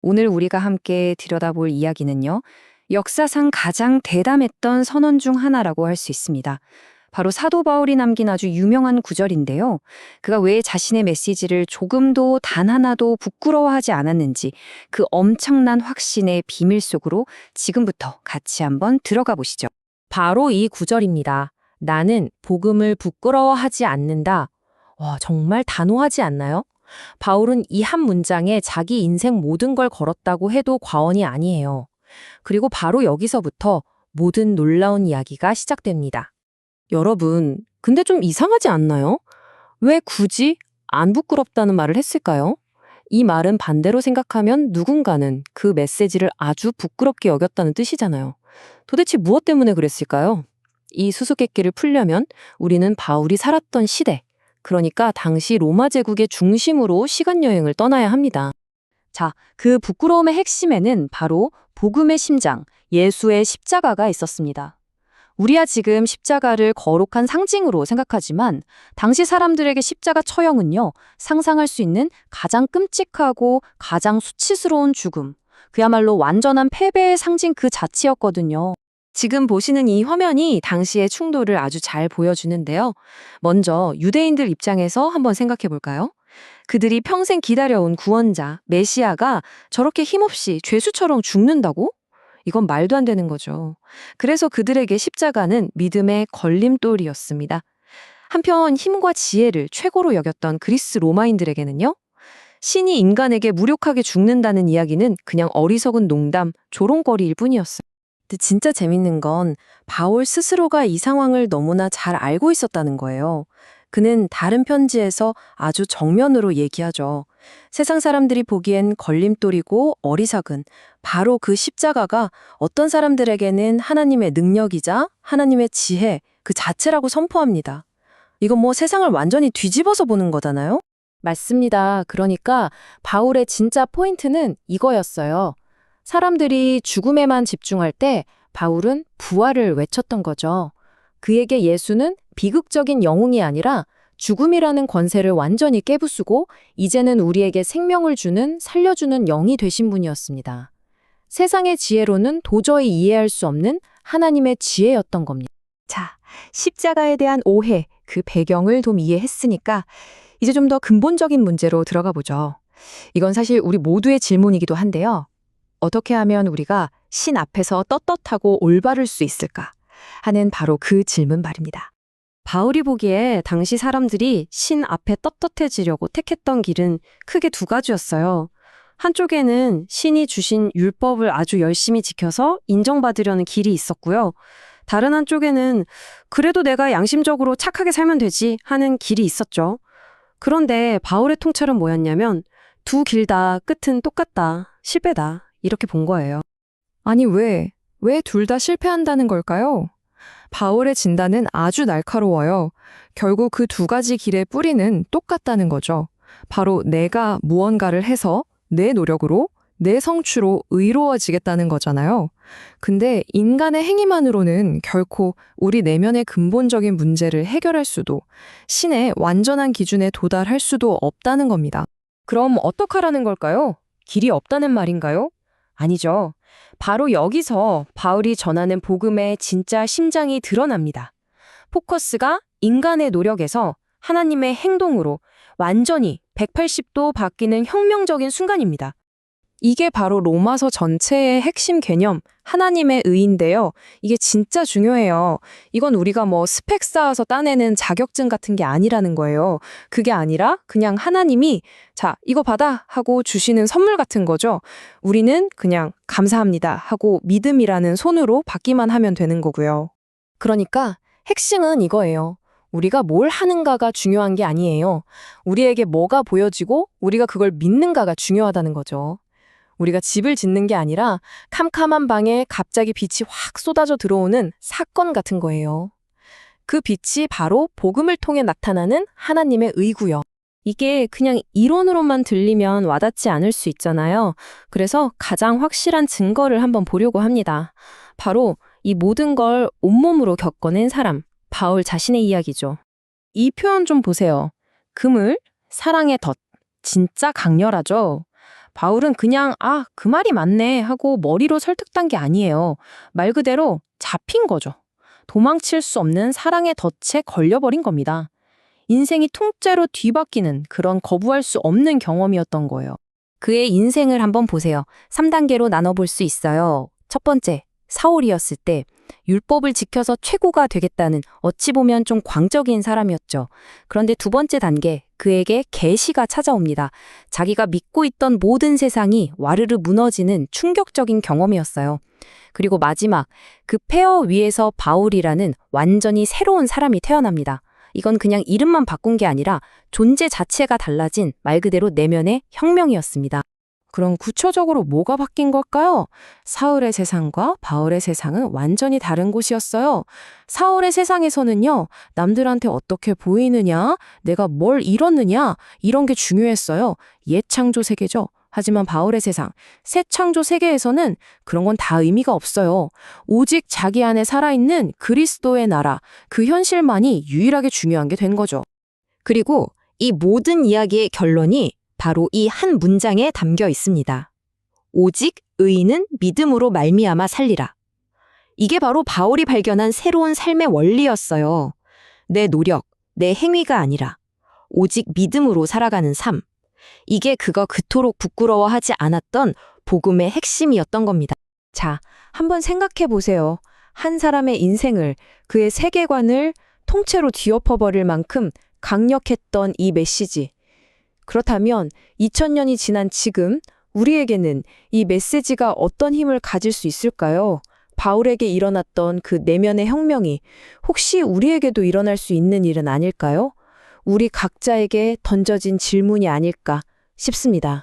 오늘 우리가 함께 들여다볼 이야기는요, 역사상 가장 대담했던 선언 중 하나라고 할 수 있습니다. 바로 사도 바울이 남긴 아주 유명한 구절인데요. 그가 왜 자신의 메시지를 조금도 단 하나도 부끄러워하지 않았는지 그 엄청난 확신의 비밀 속으로 지금부터 같이 한번 들어가 보시죠. 바로 이 구절입니다. 나는 복음을 부끄러워하지 않는다. 와, 정말 단호하지 않나요? 바울은 이 한 문장에 자기 인생 모든 걸 걸었다고 해도 과언이 아니에요. 그리고 바로 여기서부터 모든 놀라운 이야기가 시작됩니다. 여러분, 근데 좀 이상하지 않나요? 왜 굳이 안 부끄럽다는 말을 했을까요? 이 말은 반대로 생각하면 누군가는 그 메시지를 아주 부끄럽게 여겼다는 뜻이잖아요. 도대체 무엇 때문에 그랬을까요? 이 수수께끼를 풀려면 우리는 바울이 살았던 시대, 그러니까 당시 로마 제국의 중심으로 시간여행을 떠나야 합니다. 자, 그 부끄러움의 핵심에는 바로 복음의 심장, 예수의 십자가가 있었습니다. 우리야 지금 십자가를 거룩한 상징으로 생각하지만 당시 사람들에게 십자가 처형은요, 상상할 수 있는 가장 끔찍하고 가장 수치스러운 죽음, 그야말로 완전한 패배의 상징 그 자체였거든요. 지금 보시는 이 화면이 당시의 충돌을 아주 잘 보여주는데요. 먼저 유대인들 입장에서 한번 생각해 볼까요? 그들이 평생 기다려온 구원자, 메시아가 저렇게 힘없이 죄수처럼 죽는다고? 이건 말도 안 되는 거죠. 그래서 그들에게 십자가는 믿음의 걸림돌이었습니다. 한편 힘과 지혜를 최고로 여겼던 그리스 로마인들에게는요, 신이 인간에게 무력하게 죽는다는 이야기는 그냥 어리석은 농담, 조롱거리일 뿐이었어요. 근데 진짜 재밌는 건 바울 스스로가 이 상황을 너무나 잘 알고 있었다는 거예요. 그는 다른 편지에서 아주 정면으로 얘기하죠. 세상 사람들이 보기엔 걸림돌이고 어리석은 바로 그 십자가가 어떤 사람들에게는 하나님의 능력이자 하나님의 지혜 그 자체라고 선포합니다. 이건 뭐 세상을 완전히 뒤집어서 보는 거잖아요? 맞습니다. 그러니까 바울의 진짜 포인트는 이거였어요. 사람들이 죽음에만 집중할 때 바울은 부활을 외쳤던 거죠. 그에게 예수는 비극적인 영웅이 아니라 죽음이라는 권세를 완전히 깨부수고 이제는 우리에게 생명을 주는, 살려주는 영이 되신 분이었습니다. 세상의 지혜로는 도저히 이해할 수 없는 하나님의 지혜였던 겁니다. 자, 십자가에 대한 오해, 그 배경을 좀 이해했으니까 이제 좀 더 근본적인 문제로 들어가 보죠. 이건 사실 우리 모두의 질문이기도 한데요. 어떻게 하면 우리가 신 앞에서 떳떳하고 올바를 수 있을까 하는 바로 그 질문 말입니다. 바울이 보기에 당시 사람들이 신 앞에 떳떳해지려고 택했던 길은 크게 두 가지였어요. 한쪽에는 신이 주신 율법을 아주 열심히 지켜서 인정받으려는 길이 있었고요. 다른 한쪽에는 그래도 내가 양심적으로 착하게 살면 되지 하는 길이 있었죠. 그런데 바울의 통찰은 뭐였냐면 두 길 다 끝은 똑같다, 실패다 이렇게 본 거예요. 아니 왜 둘 다 실패한다는 걸까요? 바울의 진단은 아주 날카로워요. 결국 그 두 가지 길의 뿌리는 똑같다는 거죠. 바로 내가 무언가를 해서 내 노력으로, 내 성취로 의로워지겠다는 거잖아요. 근데 인간의 행위만으로는 결코 우리 내면의 근본적인 문제를 해결할 수도, 신의 완전한 기준에 도달할 수도 없다는 겁니다. 그럼 어떡하라는 걸까요? 길이 없다는 말인가요? 아니죠. 바로 여기서 바울이 전하는 복음의 진짜 심장이 드러납니다. 포커스가 인간의 노력에서 하나님의 행동으로 완전히 180도 바뀌는 혁명적인 순간입니다. 이게 바로 로마서 전체의 핵심 개념, 하나님의 의인데요. 이게 진짜 중요해요. 이건 우리가 뭐 스펙 쌓아서 따내는 자격증 같은 게 아니라는 거예요. 그게 아니라 그냥 하나님이 자, 이거 받아 하고 주시는 선물 같은 거죠. 우리는 그냥 감사합니다 하고 믿음이라는 손으로 받기만 하면 되는 거고요. 그러니까 핵심은 이거예요. 우리가 뭘 하는가가 중요한 게 아니에요. 우리에게 뭐가 보여지고 우리가 그걸 믿는가가 중요하다는 거죠. 우리가 집을 짓는 게 아니라 캄캄한 방에 갑자기 빛이 확 쏟아져 들어오는 사건 같은 거예요. 그 빛이 바로 복음을 통해 나타나는 하나님의 의고요. 이게 그냥 이론으로만 들리면 와닿지 않을 수 있잖아요. 그래서 가장 확실한 증거를 한번 보려고 합니다. 바로 이 모든 걸 온몸으로 겪어낸 사람, 바울 자신의 이야기죠. 이 표현 좀 보세요. 그물, 사랑의 덫, 진짜 강렬하죠? 바울은 그냥 그 말이 맞네 하고 머리로 설득한 게 아니에요. 말 그대로 잡힌 거죠. 도망칠 수 없는 사랑의 덫에 걸려버린 겁니다. 인생이 통째로 뒤바뀌는 그런 거부할 수 없는 경험이었던 거예요. 그의 인생을 한번 보세요. 3단계로 나눠볼 수 있어요. 첫 번째, 사울이었을 때 율법을 지켜서 최고가 되겠다는 어찌 보면 좀 광적인 사람이었죠. 그런데 두 번째 단계, 그에게 계시가 찾아옵니다. 자기가 믿고 있던 모든 세상이 와르르 무너지는 충격적인 경험이었어요. 그리고 마지막, 그 폐허 위에서 바울이라는 완전히 새로운 사람이 태어납니다. 이건 그냥 이름만 바꾼 게 아니라 존재 자체가 달라진 말 그대로 내면의 혁명이었습니다. 그럼 구체적으로 뭐가 바뀐 걸까요? 사울의 세상과 바울의 세상은 완전히 다른 곳이었어요. 사울의 세상에서는요, 남들한테 어떻게 보이느냐, 내가 뭘 이뤘느냐, 이런 게 중요했어요. 옛 창조 세계죠. 하지만 바울의 세상, 새 창조 세계에서는 그런 건 다 의미가 없어요. 오직 자기 안에 살아있는 그리스도의 나라, 그 현실만이 유일하게 중요한 게 된 거죠. 그리고 이 모든 이야기의 결론이 바로 이 한 문장에 담겨 있습니다. 오직 의인은 믿음으로 말미암아 살리라. 이게 바로 바울이 발견한 새로운 삶의 원리였어요. 내 노력, 내 행위가 아니라 오직 믿음으로 살아가는 삶. 이게 그가 그토록 부끄러워하지 않았던 복음의 핵심이었던 겁니다. 자, 한번 생각해 보세요. 한 사람의 인생을, 그의 세계관을 통째로 뒤엎어버릴 만큼 강력했던 이 메시지. 그렇다면 2000년이 지난 지금 우리에게는 이 메시지가 어떤 힘을 가질 수 있을까요? 바울에게 일어났던 그 내면의 혁명이 혹시 우리에게도 일어날 수 있는 일은 아닐까요? 우리 각자에게 던져진 질문이 아닐까 싶습니다.